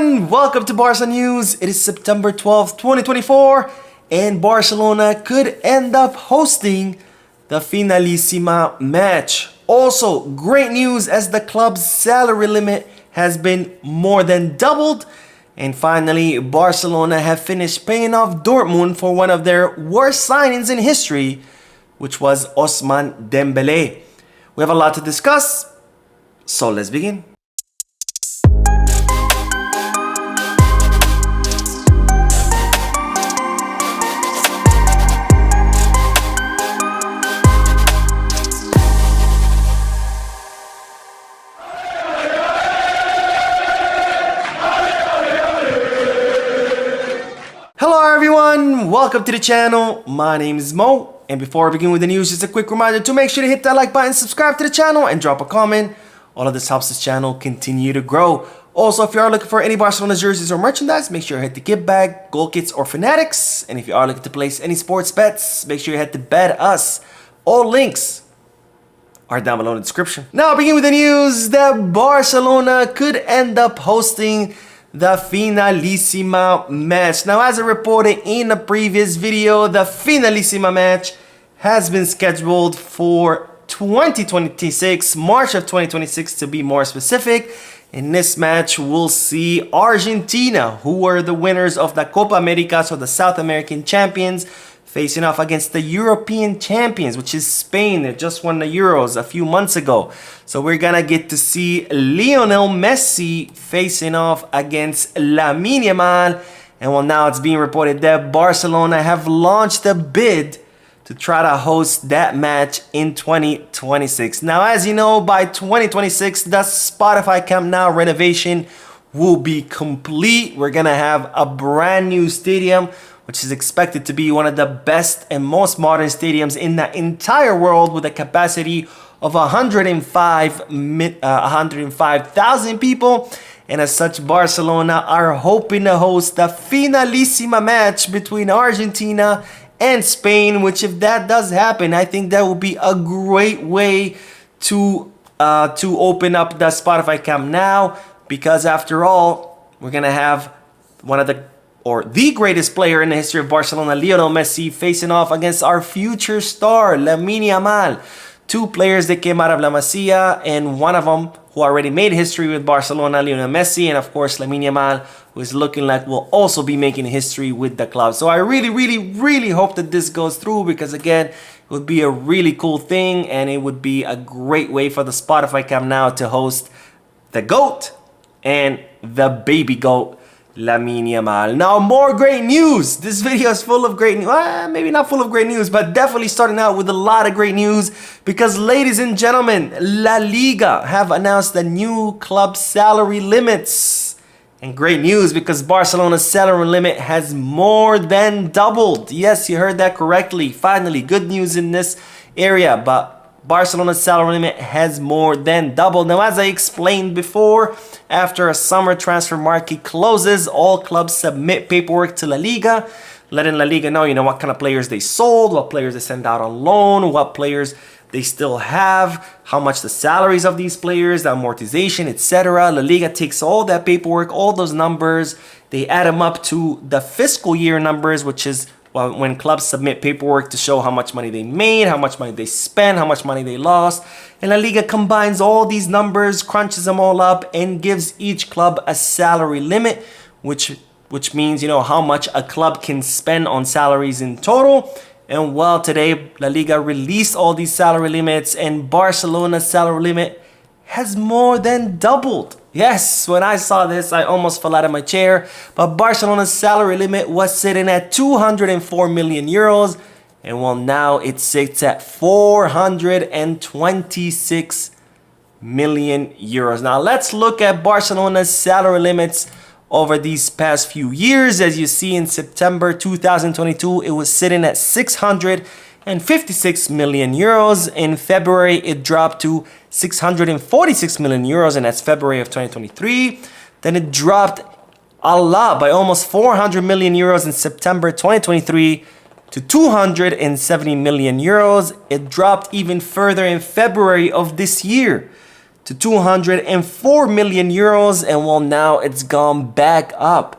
everyone, welcome to Barca News. It is September 12th, 2024, and Barcelona could end up hosting the Finalissima match. Also, great news as the club's salary limit has been more than doubled. And finally, Barcelona have finished paying off Dortmund for one of their worst signings in history, which was Ousmane Dembele. We have a lot to discuss, so let's begin. Hello everyone, welcome to the channel. My name is Mo, and before I begin with the news, just a quick reminder to make sure to hit that like button, subscribe to the channel, and drop a comment. All of this helps this channel continue to grow. Also, if you are looking for any Barcelona jerseys or merchandise, make sure you hit the gift bag, goal kits, or fanatics. And if you are looking to place any sports bets, make sure you hit the Bet Us. All links are down below in the description. Now, begin with the news that Barcelona could end up hosting the Finalissima match. Now, as I reported in a previous video, the Finalissima match has been scheduled for 2026, March of 2026 to be more specific. In this match, we'll see Argentina, who were the winners of the Copa America, so the South American champions, facing off against the European champions, which is Spain. They just won the Euros a few months ago. So we're gonna get to see Lionel Messi facing off against Lamine Yamal. And well, now it's being reported that Barcelona have launched a bid to try to host that match in 2026. Now, as you know, by 2026, the Spotify Camp Nou renovation will be complete. We're gonna have a brand new stadium, which is expected to be one of the best and most modern stadiums in the entire world, with a capacity of 105,000 people. And as such, Barcelona are hoping to host the Finalissima match between Argentina and Spain, which, if that does happen, I think that would be a great way to open up the Spotify Camp Nou, because after all, we're gonna have one of the greatest player in the history of Barcelona, Lionel Messi, facing off against our future star, Lamine Yamal. Two players that came out of La Masia, and one of them who already made history with Barcelona, Lionel Messi, and of course Lamine Yamal, who is looking like will also be making history with the club. So I really hope that this goes through, because again, it would be a really cool thing, and it would be a great way for the Spotify Camp Nou to host the GOAT and the baby GOAT, Lamine Yamal. Now, more great news. This video is full of great news. Maybe not full of great news, but definitely starting out with a lot of great news, because, ladies and gentlemen, La Liga have announced the new club salary limits. And great news, because Barcelona's salary limit has more than doubled. Yes, you heard that correctly. Finally, good news in this area, but Barcelona's salary limit has more than doubled. Now, as I explained before, after a summer transfer market closes, all clubs submit paperwork to La Liga, letting La Liga know, what kind of players they sold, what players they sent out on loan, what players they still have, how much the salaries of these players, the amortization, etc. La Liga takes all that paperwork, all those numbers, they add them up to the fiscal year numbers, which is when clubs submit paperwork to show how much money they made, how much money they spent, how much money they lost. And La Liga combines all these numbers, crunches them all up, and gives each club a salary limit, which means, how much a club can spend on salaries in total. And well, today, La Liga released all these salary limits, and Barcelona's salary limit has more than doubled. Yes, when I saw this, I almost fell out of my chair. But Barcelona's salary limit was sitting at 204 million euros. And well, now it sits at 426 million euros. Now, let's look at Barcelona's salary limits over these past few years. As you see, in September 2022, it was sitting at 656 million euros. In February, it dropped to 646 million euros, and that's February of 2023. Then it dropped a lot, by almost 400 million euros in September 2023 to 270 million euros. It dropped even further in February of this year to 204 million euros, and well, now it's gone back up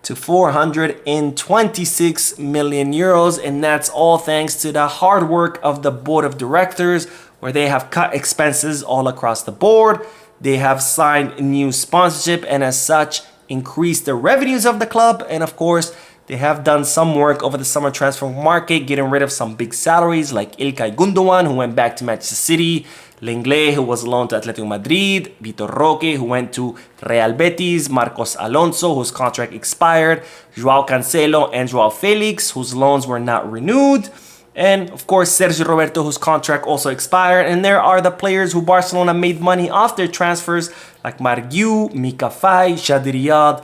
to 426 million euros, and that's all thanks to the hard work of the board of directors, where they have cut expenses all across the board. They have signed new sponsorship and as such increased the revenues of the club, and of course they have done some work over the summer transfer market, getting rid of some big salaries like İlkay Gündoğan, who went back to Manchester City, Lenglet, who was loaned to Atletico Madrid, Vitor Roque, who went to Real Betis, Marcos Alonso, whose contract expired, Joao Cancelo and Joao Felix, whose loans were not renewed, and of course Sergio Roberto, whose contract also expired. And there are the players who Barcelona made money off their transfers, like Marguiu, Mika Faye, Shadi Riyad,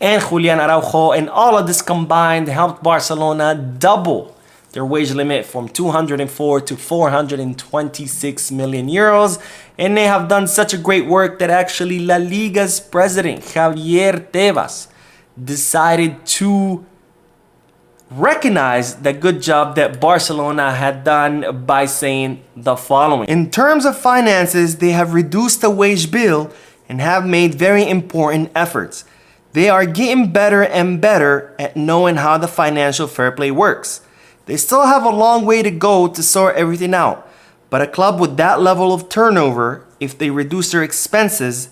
and Julian Araujo, and all of this combined helped Barcelona double their wage limit from 204 to 426 million euros. And they have done such a great work that actually La Liga's president, Javier Tebas, decided to recognize the good job that Barcelona had done by saying the following. In terms of finances, they have reduced the wage bill and have made very important efforts. They are getting better and better at knowing how the financial fair play works. They still have a long way to go to sort everything out, but a club with that level of turnover, if they reduce their expenses,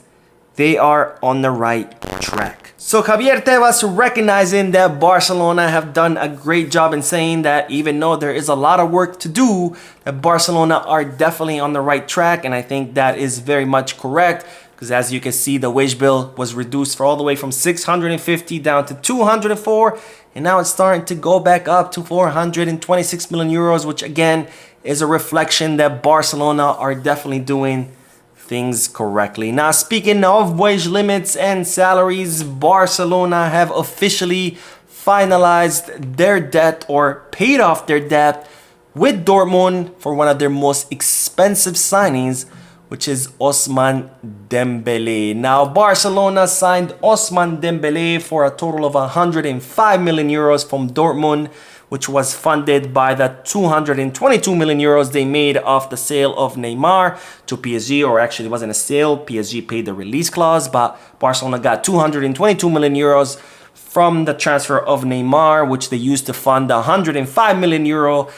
they are on the right track. So Javier Tebas recognizing that Barcelona have done a great job in saying that even though there is a lot of work to do, that Barcelona are definitely on the right track, and I think that is very much correct. Because as you can see, the wage bill was reduced for all the way from 650 down to 204. And now it's starting to go back up to 426 million euros, which again is a reflection that Barcelona are definitely doing things correctly. Now, speaking of wage limits and salaries, Barcelona have officially finalized their debt or paid off their debt with Dortmund for one of their most expensive signings, which is Ousmane Dembele. Now, Barcelona signed Ousmane Dembele for a total of 105 million euros from Dortmund, which was funded by the 222 million euros they made off the sale of Neymar to PSG, or actually it wasn't a sale, PSG paid the release clause, but Barcelona got 222 million euros from the transfer of Neymar, which they used to fund the 105 million euro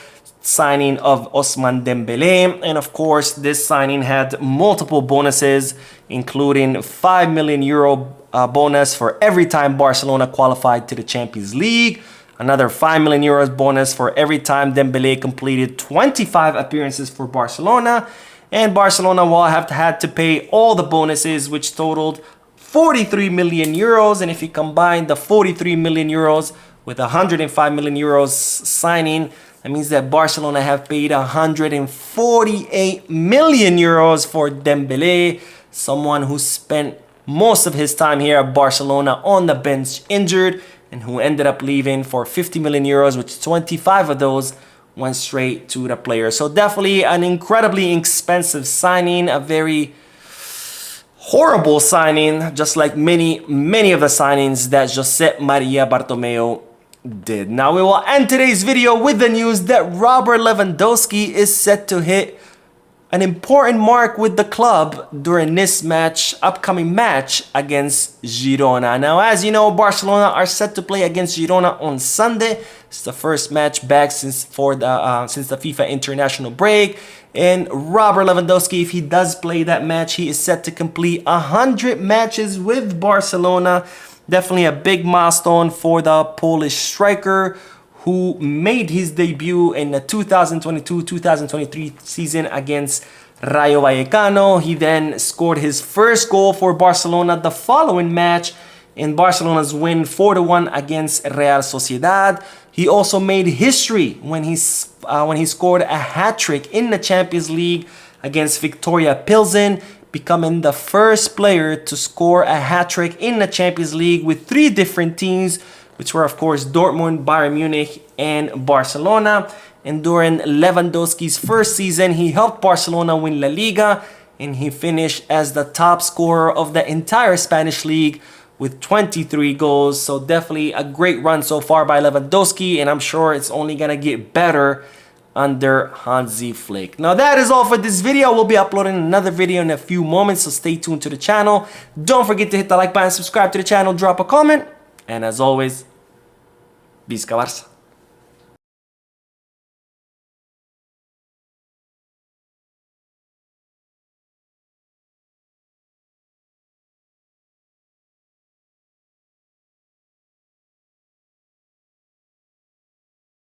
signing of Ousmane Dembele. And of course, this signing had multiple bonuses, including 5 million euro bonus for every time Barcelona qualified to the Champions League, another 5 million euros bonus for every time Dembele completed 25 appearances for Barcelona, and Barcelona will have had to pay all the bonuses, which totaled 43 million euros. And if you combine the 43 million euros with 105 million euros signing, that means that Barcelona have paid 148 million euros for Dembele, someone who spent most of his time here at Barcelona on the bench injured, and who ended up leaving for 50 million euros, which 25 of those went straight to the player. So definitely an incredibly expensive signing, a very horrible signing, just like many of the signings that Josep Maria Bartomeu did. Now we will end today's video with the news that Robert Lewandowski is set to hit an important mark with the club during this upcoming match against Girona. Now, as you know, Barcelona are set to play against Girona on Sunday. It's the first match back since the FIFA international break. And Robert Lewandowski, if he does play that match, he is set to complete 100 matches with Barcelona. Definitely a big milestone for the Polish striker, who made his debut in the 2022-2023 season against Rayo Vallecano. He then scored his first goal for Barcelona the following match in Barcelona's win 4-1 against Real Sociedad. He also made history when he scored a hat-trick in the Champions League against Victoria Pilsen, becoming the first player to score a hat-trick in the Champions League with 3 different teams, which were of course Dortmund, Bayern Munich, and Barcelona. And during Lewandowski's first season, he helped Barcelona win La Liga, and he finished as the top scorer of the entire Spanish league with 23 goals. So definitely a great run so far by Lewandowski, and I'm sure it's only gonna get better under Hansi Flick. Now that is all for this video. We'll be uploading another video in a few moments, so stay tuned to the channel. Don't forget to hit the like button, subscribe to the channel, drop a comment, and as always, Visca Barça.